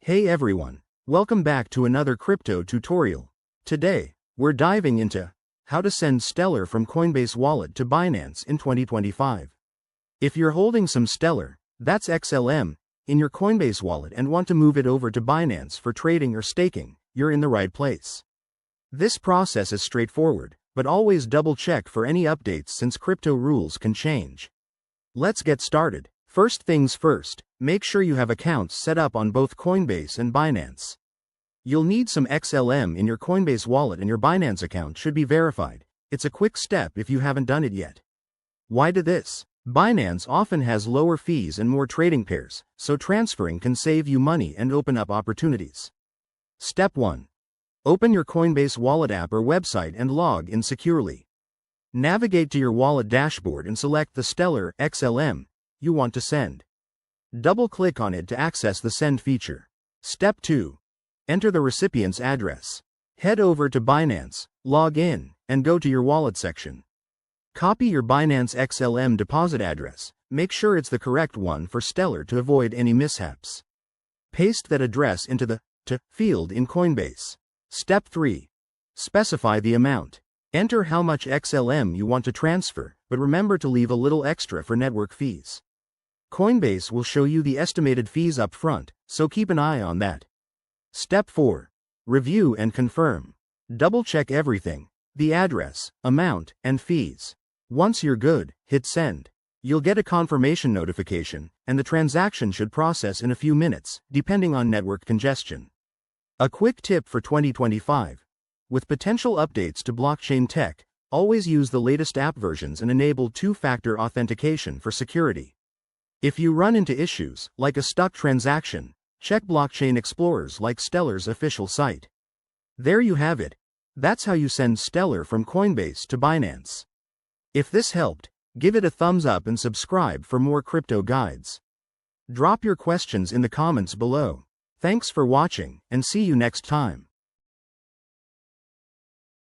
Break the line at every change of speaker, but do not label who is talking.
Hey everyone, welcome back to another crypto tutorial. Today, we're diving into how to send Stellar from Coinbase Wallet to Binance in 2025. If you're holding some Stellar, that's XLM, in your Coinbase wallet and want to move it over to Binance for trading or staking, you're in the right place. This process is straightforward, but always double check for any updates since crypto rules can change. Let's get started. First things first, make sure you have accounts set up on both Coinbase and Binance. You'll need some XLM in your Coinbase wallet and your Binance account should be verified. It's a quick step if you haven't done it yet. Why do this? Binance often has lower fees and more trading pairs, so transferring can save you money and open up opportunities. Step 1. Open your Coinbase Wallet app or website and log in securely. Navigate to your wallet dashboard and select the Stellar XLM you want to send. Double-click on it to access the Send feature. Step 2. Enter the recipient's address. Head over to Binance, log in, and go to your wallet section. Copy your Binance XLM deposit address. Make sure it's the correct one for Stellar to avoid any mishaps. Paste that address into the To field in Coinbase. Step 3. Specify the amount. Enter how much XLM you want to transfer, but remember to leave a little extra for network fees. Coinbase will show you the estimated fees up front, so keep an eye on that. Step 4. Review and confirm. Double-check everything: the address, amount, and fees. Once you're good, hit send. You'll get a confirmation notification, and the transaction should process in a few minutes, depending on network congestion. A quick tip for 2025. With potential updates to blockchain tech, always use the latest app versions and enable two-factor authentication for security. If you run into issues, like a stuck transaction, check blockchain explorers like Stellar's official site. There you have it. That's how you send Stellar from Coinbase to Binance. If this helped, give it a thumbs up and subscribe for more crypto guides. Drop your questions in the comments below. Thanks for watching, and see you next time.